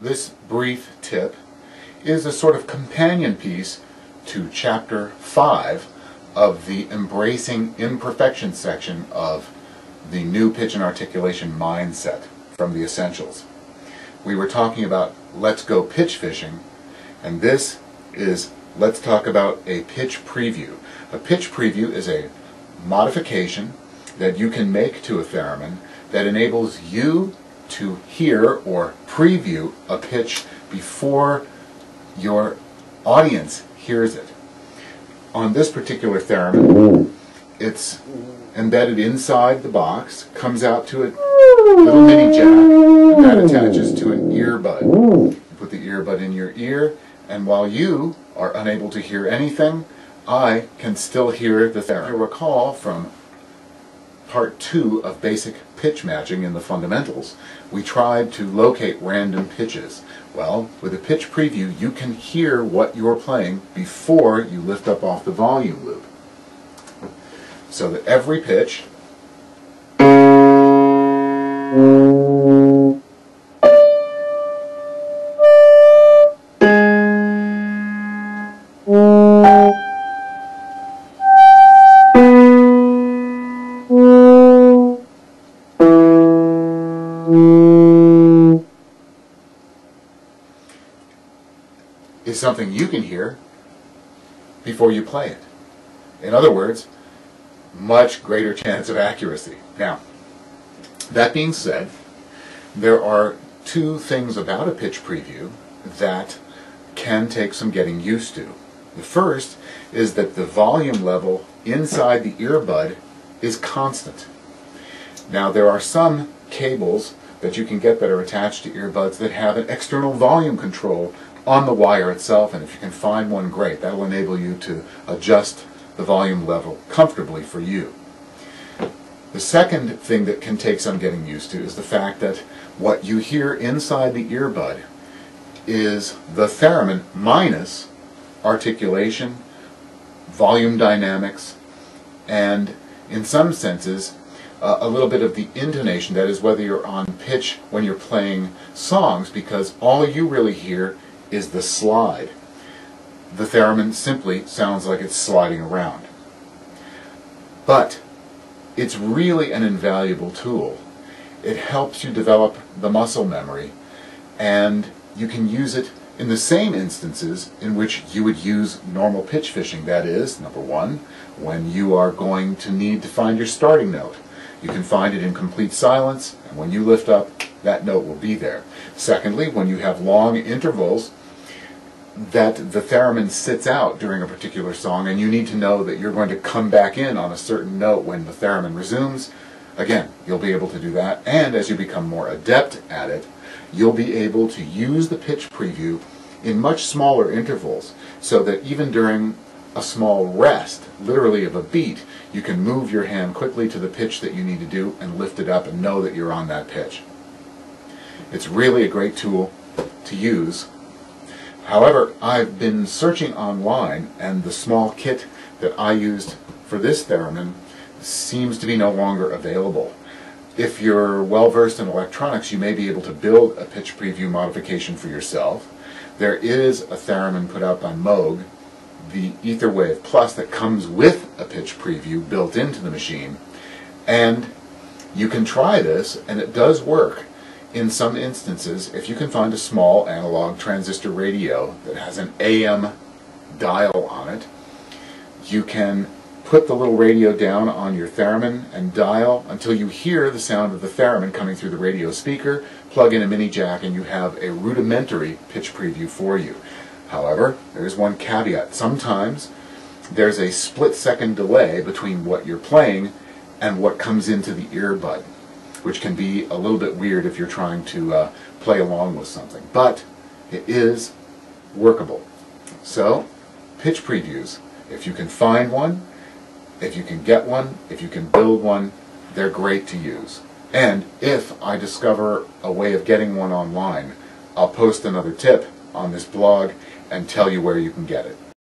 This brief tip is a sort of companion piece to Chapter 5 of the Embracing Imperfection section of the New Pitch and Articulation Mindset from the Essentials. We were talking about Let's Go Pitch Fishing, and this is Let's talk about a pitch preview. A pitch preview is a modification that you can make to a theremin that enables you to hear or preview a pitch before your audience hears it. On this particular theremin, it's embedded inside the box, comes out to a little mini jack that attaches to an earbud. You put the earbud in your ear, and while you are unable to hear anything, I can still hear the theremin. You'll recall from Part 2 of Basic Pitch Matching in the Fundamentals, we tried to locate random pitches. Well, with a pitch preview, you can hear what you're playing before you lift up off the volume loop. So that every pitch is something you can hear before you play it. In other words, much greater chance of accuracy. Now, that being said, there are two things about a pitch preview that can take some getting used to. The first is that the volume level inside the earbud is constant. Now, there are some cables that you can get that are attached to earbuds that have an external volume control on the wire itself, and if you can find one, great. That will enable you to adjust the volume level comfortably for you. The second thing that can take some getting used to is the fact that what you hear inside the earbud is the theremin minus articulation, volume dynamics, and in some senses a little bit of the intonation, that is whether you're on pitch when you're playing songs, because all you really hear is the slide. The theremin simply sounds like it's sliding around. But it's really an invaluable tool. It helps you develop the muscle memory, and you can use it in the same instances in which you would use normal pitch fishing. That is, number one, when you are going to need to find your starting note. You can find it in complete silence, and when you lift up, that note will be there. Secondly, when you have long intervals that the theremin sits out during a particular song, and you need to know that you're going to come back in on a certain note when the theremin resumes, again, you'll be able to do that. And as you become more adept at it, you'll be able to use the pitch preview in much smaller intervals, so that even during a small rest, literally of a beat, you can move your hand quickly to the pitch that you need to do and lift it up and know that you're on that pitch. It's really a great tool to use. However, I've been searching online, and the small kit that I used for this theremin seems to be no longer available. If you're well versed in electronics, you may be able to build a pitch preview modification for yourself. There is a theremin put out by Moog, the Etherwave Plus, that comes with a pitch preview built into the machine, and you can try this, and it does work. In some instances, if you can find a small analog transistor radio that has an AM dial on it, you can put the little radio down on your theremin and dial until you hear the sound of the theremin coming through the radio speaker, plug in a mini jack, and you have a rudimentary pitch preview for you. However, there's one caveat. Sometimes there's a split-second delay between what you're playing and what comes into the earbud, which can be a little bit weird if you're trying to play along with something. But it is workable. So, pitch previews, if you can find one, if you can get one, if you can build one, they're great to use. And if I discover a way of getting one online, I'll post another tip on this blog and tell you where you can get it.